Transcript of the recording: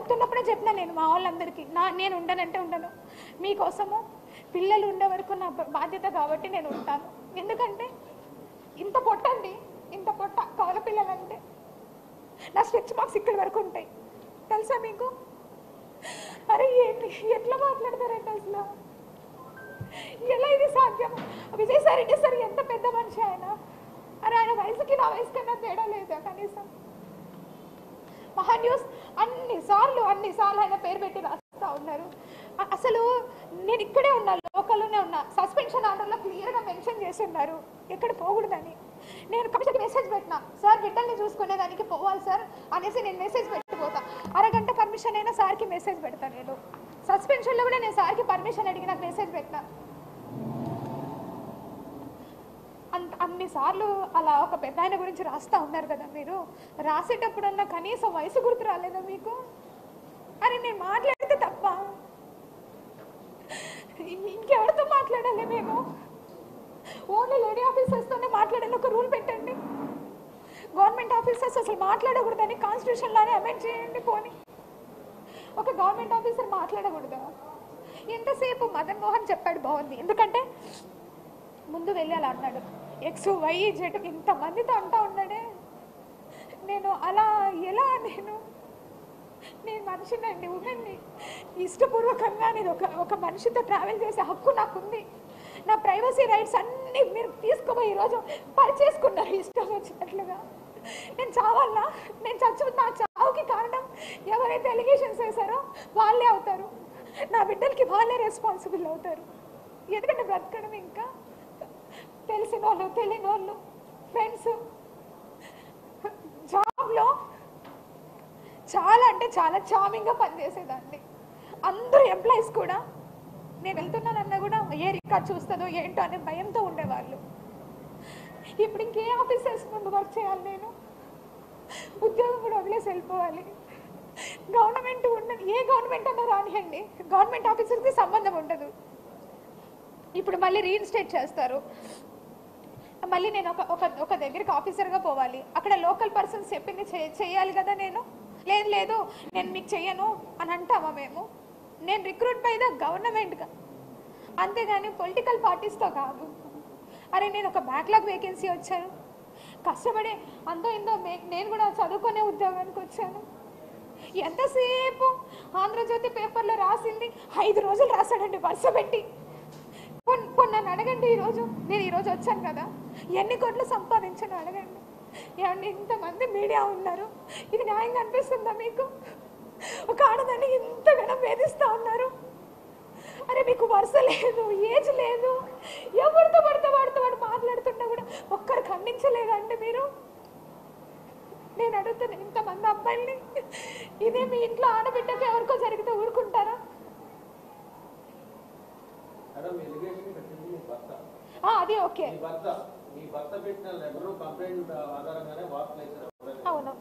చెప్తున్నప్పుడే చెప్పినా నేను మా వాళ్ళందరికీ నేను ఉండనంటే ఉండను, మీకోసము పిల్లలు ఉండే వరకు నా బాధ్యత కాబట్టి నేను ఉంటాను. ఎందుకంటే ఇంత పొట్టండి, ఇంత పొట్ట కవల పిల్లలంటే నా స్ట్రెచ్ మార్క్స్ ఇక్కడి వరకు ఉంటాయి తెలుసా మీకు? అరే ఏంటి ఎట్లా మాట్లాడతారంటే అసలు ఎలా ఇది సాధ్యం? విజయసాయి రెడ్డి సార్ ఎంత పెద్ద మనిషి ఆయన. అరే ఆయన వయసుకి నా వయసు కన్నా తేడా లేదా కనీసం? మహాన్యూస్ అన్నిసార్లు ఆయన పేరు పెట్టి రాస్తా ఉన్నారు. అసలు నేను ఇక్కడే ఉన్నా, లోకల్లోనే ఉన్నా. సస్పెన్షన్ ఆర్డర్లో క్లియర్గా మెన్షన్ చేసి ఉన్నారు ఎక్కడ పోకూడదని. నేను కమిషన్కి మెసేజ్ పెట్టినా, సార్ బిడ్డల్ని చూసుకునేదానికి పోవాలి సార్ అనేసి నేను మెసేజ్ పెట్టిపోతా. అరగంట పర్మిషన్ అయినా సార్కి మెసేజ్ పెడతాను. నేను సస్పెన్షన్లో కూడా నేను సార్కి పర్మిషన్ అడిగి నాకు మెసేజ్ పెట్టినా. అన్నిసార్లు అలా ఒక పెద్ద ఆయన గురించి రాస్తా ఉన్నారు కదా మీరు. రాసేటప్పుడన్నా కనీసం వయసు గుర్తు రాలేదా మీకు? అరే నేను మాట్లాడితే తప్ప ఇంకెవరితో మాట్లాడాలి మేము? ఓన్లీ లేడీ ఆఫీసర్స్తోనే మాట్లాడాలి ఒక రూల్ పెట్టండి. గవర్నమెంట్ ఆఫీసర్స్ అసలు మాట్లాడకూడదని కాన్స్టిట్యూషన్లోనే అమెండ్ చేయండి. పోనీ ఒక గవర్నమెంట్ ఆఫీసర్ మాట్లాడకూడదా? ఎంతసేపు మదన్ మోహన్ చెప్పాడు బాగుంది, ఎందుకంటే ముందు వెళ్ళి అలా అన్నాడు ఎక్స్ వై జెడ్ ఇంతమందితో అంటా ఉన్నాడే. నేను అలా ఎలా నేను మనిషినండి, ఉమెన్ని. ఇష్టపూర్వకంగా నేను ఒక మనిషితో ట్రావెల్ చేసే హక్కు నాకుంది. నా ప్రైవసీ రైట్స్ అన్నీ మీరు తీసుకుపోయి ఈరోజు పరిచేసుకున్నారు ఇష్టం వచ్చినట్లుగా. నేను చావాలా? నేను నా చావుకి కారణం ఎవరైతే ఎలిగేషన్స్ వేశారో వాళ్ళే అవుతారు. నా బిడ్డలకి వాళ్ళే రెస్పాన్సిబుల్ అవుతారు. ఎందుకంటే బ్రతకడం ఇంకా తెలిసిన వాళ్ళు తెలియని వాళ్ళు ఫ్రెండ్స్. జాబ్లో చాలా అంటే చాలా చామింగ్గా పనిచేసేదాన్ని. అందరూ ఎంప్లాయీస్ కూడా నేను వెళ్తున్నానన్నా కూడా ఏ రికార్డ్ చూస్తుందో ఏంటో అనే భయంతో ఉండేవాళ్ళు. ఇప్పుడు ఇంకే ఆఫీసర్స్ ముందు వర్క్ చేయాలి నేను? ఉద్యోగం కూడా వదిలేసి వెళ్ళిపోవాలి. గవర్నమెంట్ ఉండదు, ఏ గవర్నమెంట్ అన్నా రానియండి, గవర్నమెంట్ ఆఫీసర్కి సంబంధం ఉండదు. ఇప్పుడు మళ్ళీ రీఇన్స్టేట్ చేస్తారు. మళ్ళీ నేను ఒక దగ్గరికి ఆఫీసర్గా పోవాలి. అక్కడ లోకల్ పర్సన్స్ చెప్పింది చేయాలి కదా. లేదు నేను మీకు చెయ్యను అని అంటామా మేము? నేను రిక్రూట్ అయ్యేదా గవర్నమెంట్గా, అంతేగాని పొలిటికల్ పార్టీస్తో కాదు. అరే నేను ఒక బ్యాక్లాగ్ వేకెన్సీ వచ్చాను, కష్టపడి అందో ఇందో నేను కూడా చదువుకునే ఉద్యోగానికి వచ్చాను. ఎంతసేపు ఆంధ్రజ్యోతి పేపర్లో రాసింది 5 రోజులు రాశాడండి వరుస పెట్టి. నన్ను అడగండి, నేను ఈరోజు వచ్చాను కదా, ఎన్ని కోట్లు సంపాదించాను అడగండి. ఏమండి ఇంతమంది మీడియా ఉన్నారు, ఇది న్యాయంగా అనిపిస్తుందా మీకు? ఒక ఆడదాన్ని ఇంతగానో వేధిస్తూ ఉన్నారు. అరే మీకు వరుస లేదు, ఏజ్ లేదు, ఎవరితో పడితే వాడు మాట్లాడుతున్నా కూడా ఒక్కరు ఖండించలేదంటే మీరు? నేను అడుగుతాను ఇంతమంది అబ్బాయిల్ని, ఇదే మీ ఇంట్లో ఆడబిడ్డకి ఎవరికో జరిగితే ఊరుకుంటారా? అది ఓకే. అవును.